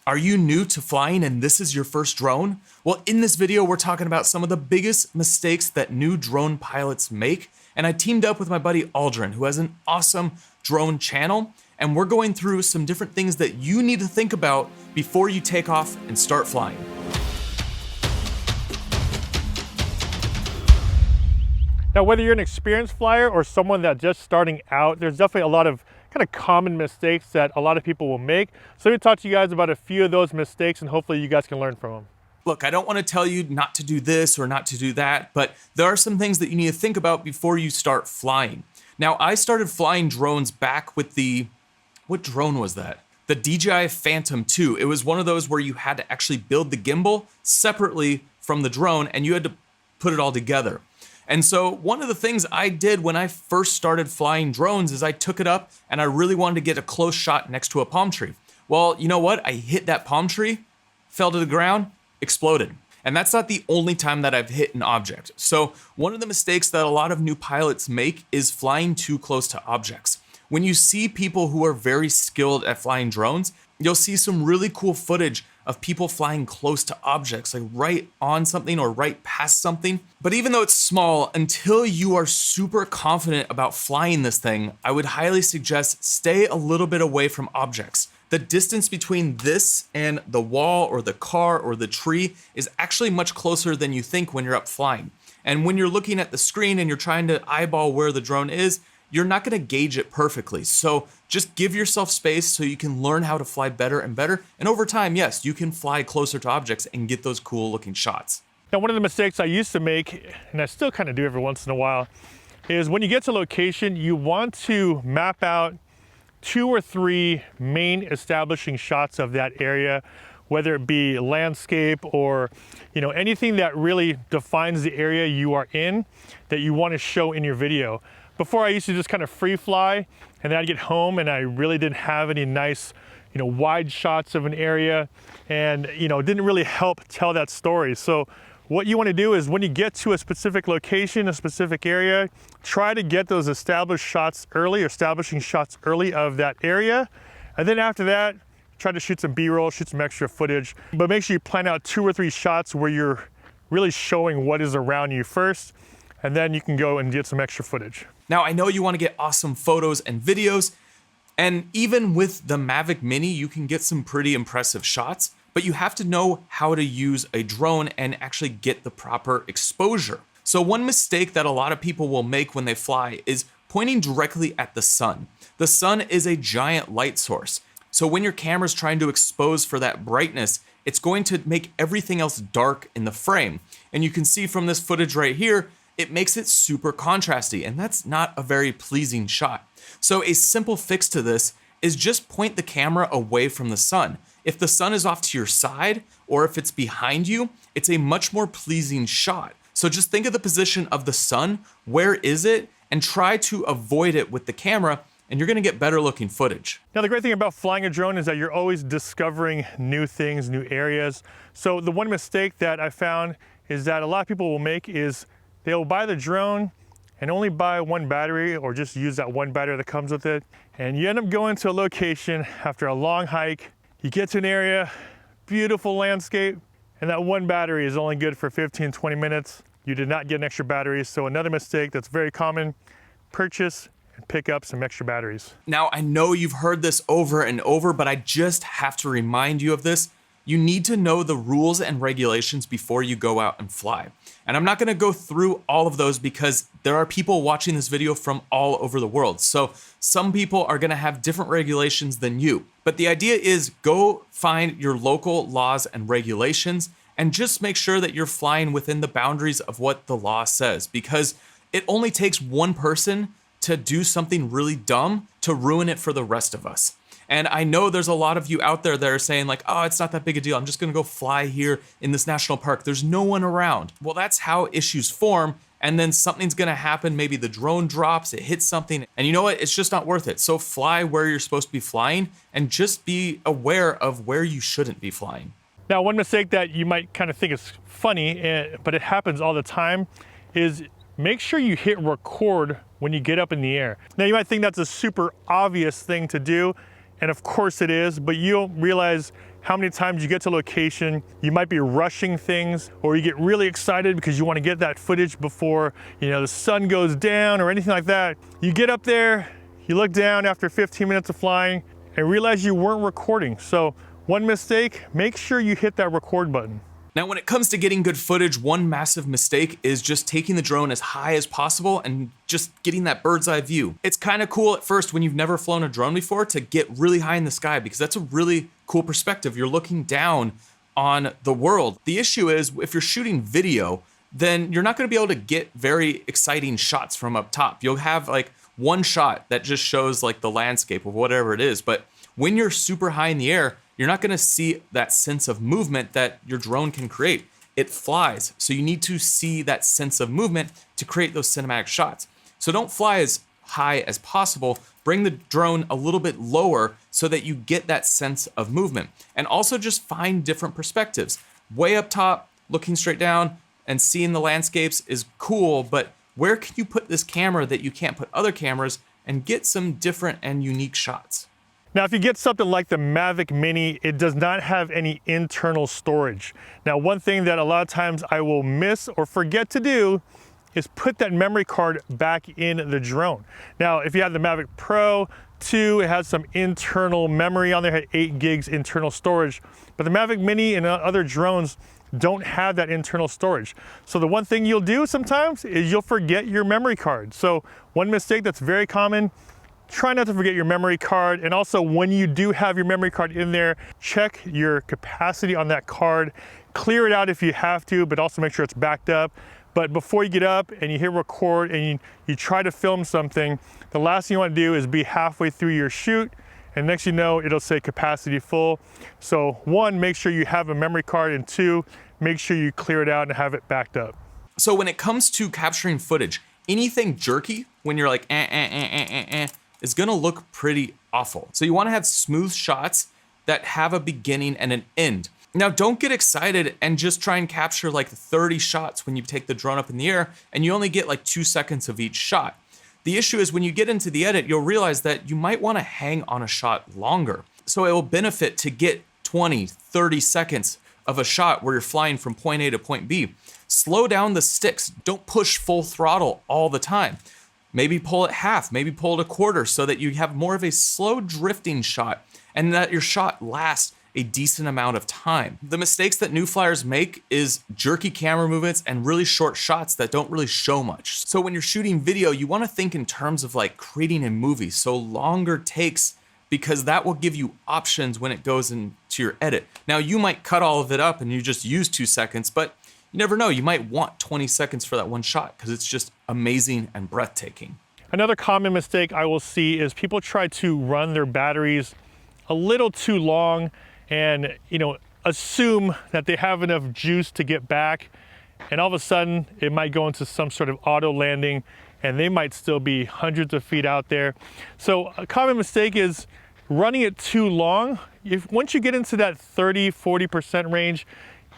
Are you new to flying and this is your first drone? Well, in this video, we're talking about some of the biggest mistakes that new drone pilots make. And I teamed up with my buddy Aldryn, who has an awesome drone channel. And we're going through some different things that you need to think about before you take off and start flying. Now, whether you're an experienced flyer or someone that's just starting out, there's definitely a lot of kind of common mistakes that a lot of people will make. So let me talk to you guys about a few of those mistakes and hopefully you guys can learn from them. Look, I don't want to tell you not to do this or not to do that, but there are some things that you need to think about before you start flying. Now, I started flying drones back with what drone was that? The DJI Phantom 2. It was one of those where you had to actually build the gimbal separately from the drone and you had to put it all together. And so one of the things I did when I first started flying drones is I took it up and I really wanted to get a close shot next to a palm tree. Well, you know what? I hit that palm tree, fell to the ground, exploded. And that's not the only time that I've hit an object. So one of the mistakes that a lot of new pilots make is flying too close to objects. When you see people who are very skilled at flying drones, you'll see some really cool footage of people flying close to objects, like right on something or right past something. But even though it's small, until you are super confident about flying this thing, I would highly suggest stay a little bit away from objects. The distance between this and the wall or the car or the tree is actually much closer than you think when you're up flying. And when you're looking at the screen and you're trying to eyeball where the drone is, you're not gonna gauge it perfectly. So just give yourself space so you can learn how to fly better and better. And over time, yes, you can fly closer to objects and get those cool looking shots. Now, one of the mistakes I used to make, and I still kind of do every once in a while, is when you get to location, you want to map out 2 or 3 main establishing shots of that area, whether it be landscape or anything that really defines the area you are in that you want to show in your video. Before, I used to just kind of free fly, and then I'd get home and I really didn't have any nice, wide shots of an area, and it didn't really help tell that story. So what you want to do is when you get to a specific location, a specific area, try to get those establishing shots early of that area. And then after that, try to shoot some B-roll, shoot some extra footage, but make sure you plan out 2 or 3 shots where you're really showing what is around you first, and then you can go and get some extra footage. Now, I know you want to get awesome photos and videos, and even with the Mavic Mini, you can get some pretty impressive shots, but you have to know how to use a drone and actually get the proper exposure. So one mistake that a lot of people will make when they fly is pointing directly at the sun. The sun is a giant light source. So when your camera's trying to expose for that brightness, it's going to make everything else dark in the frame. And you can see from this footage right here, it makes it super contrasty, and that's not a very pleasing shot. So a simple fix to this is just point the camera away from the sun. If the sun is off to your side, or if it's behind you, it's a much more pleasing shot. So just think of the position of the sun, where is it, and try to avoid it with the camera, and you're gonna get better looking footage. Now, the great thing about flying a drone is that you're always discovering new things, new areas. So the one mistake that I found is that a lot of people will make is they'll buy the drone and only buy 1 battery, or just use that 1 battery that comes with it. And you end up going to a location after a long hike, you get to an area, beautiful landscape, and that 1 battery is only good for 15, 20 minutes. You did not get an extra battery. So another mistake that's very common, purchase and pick up some extra batteries. Now, I know you've heard this over and over, but I just have to remind you of this. You need to know the rules and regulations before you go out and fly. And I'm not gonna go through all of those because there are people watching this video from all over the world. So some people are gonna have different regulations than you. But the idea is go find your local laws and regulations and just make sure that you're flying within the boundaries of what the law says, because it only takes one person to do something really dumb to ruin it for the rest of us. And I know there's a lot of you out there that are saying like, oh, it's not that big a deal. I'm just gonna go fly here in this national park. There's no one around. Well, that's how issues form. And then something's gonna happen. Maybe the drone drops, it hits something. And you know what? It's just not worth it. So fly where you're supposed to be flying and just be aware of where you shouldn't be flying. Now, one mistake that you might kind of think is funny, but it happens all the time, is make sure you hit record when you get up in the air. Now, you might think that's a super obvious thing to do, and of course it is, but you'll realize how many times you get to location, you might be rushing things, or you get really excited because you want to get that footage before, you know, the sun goes down or anything like that. You get up there, you look down after 15 minutes of flying and realize you weren't recording. So one mistake, make sure you hit that record button. Now, when it comes to getting good footage, one massive mistake is just taking the drone as high as possible and just getting that bird's eye view. It's kind of cool at first when you've never flown a drone before to get really high in the sky, because that's a really cool perspective. You're looking down on the world. The issue is if you're shooting video, then you're not going to be able to get very exciting shots from up top. You'll have like one shot that just shows like the landscape of whatever it is. But when you're super high in the air, you're not going to see that sense of movement that your drone can create. It flies, so you need to see that sense of movement to create those cinematic shots. So don't fly as high as possible. Bring the drone a little bit lower so that you get that sense of movement. And also just find different perspectives. Way up top, looking straight down and seeing the landscapes is cool, but where can you put this camera that you can't put other cameras and get some different and unique shots? Now, if you get something like the Mavic Mini, it does not have any internal storage. Now, one thing that a lot of times I will miss or forget to do is put that memory card back in the drone. Now, if you have the Mavic Pro 2, it has some internal memory on there, it had 8 gigs internal storage, but the Mavic Mini and other drones don't have that internal storage. So the one thing you'll do sometimes is you'll forget your memory card. So one mistake that's very common, try not to forget your memory card. And also when you do have your memory card in there, check your capacity on that card, clear it out if you have to, but also make sure it's backed up. But before you get up and you hit record and you try to film something, the last thing you want to do is be halfway through your shoot, and next you know, it'll say capacity full. So one, make sure you have a memory card, and two, make sure you clear it out and have it backed up. So when it comes to capturing footage, anything jerky, when you're like, is gonna look pretty awful. So you wanna have smooth shots that have a beginning and an end. Now, don't get excited and just try and capture like 30 shots when you take the drone up in the air and you only get like 2 seconds of each shot. The issue is when you get into the edit, you'll realize that you might wanna hang on a shot longer. So it will benefit to get 20, 30 seconds of a shot where you're flying from point A to point B. Slow down the sticks. Don't push full throttle all the time. Maybe pull it half, maybe pull it a quarter so that you have more of a slow drifting shot and that your shot lasts a decent amount of time. The mistakes that new flyers make is jerky camera movements and really short shots that don't really show much. So when you're shooting video, you want to think in terms of like creating a movie, so longer takes, because that will give you options when it goes into your edit. Now you might cut all of it up and you just use 2 seconds, but you never know, you might want 20 seconds for that one shot because it's just amazing and breathtaking. Another common mistake I will see is people try to run their batteries a little too long and, you know, assume that they have enough juice to get back, and all of a sudden it might go into some sort of auto landing and they might still be hundreds of feet out there. So a common mistake is running it too long. Once you get into that 30-40% range,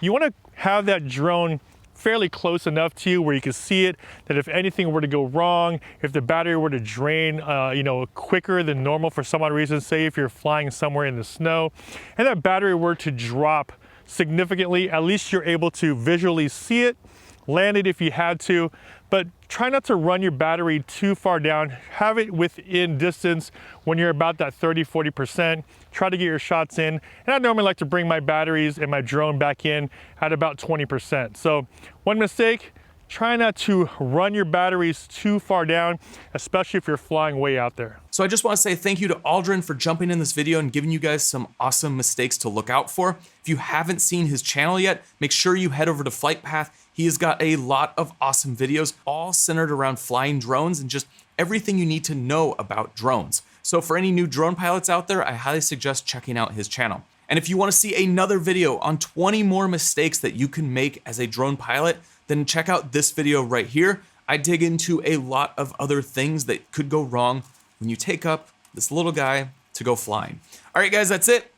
you want to have that drone fairly close enough to you where you can see it, that if anything were to go wrong, if the battery were to drain you know, quicker than normal for some odd reason, say if you're flying somewhere in the snow, and that battery were to drop significantly, at least you're able to visually see it, land it if you had to, but try not to run your battery too far down. Have it within distance when you're about that 30-40%. Try to get your shots in. And I normally like to bring my batteries and my drone back in at about 20%. So one mistake, try not to run your batteries too far down, especially if you're flying way out there. So I just want to say thank you to Aldryn for jumping in this video and giving you guys some awesome mistakes to look out for. If you haven't seen his channel yet, make sure you head over to Flight Path. He has got a lot of awesome videos, all centered around flying drones and just everything you need to know about drones. So for any new drone pilots out there, I highly suggest checking out his channel. And if you want to see another video on 20 more mistakes that you can make as a drone pilot, then check out this video right here. I dig into a lot of other things that could go wrong when you take up this little guy to go flying. All right, guys, that's it.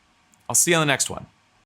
I'll see you on the next one.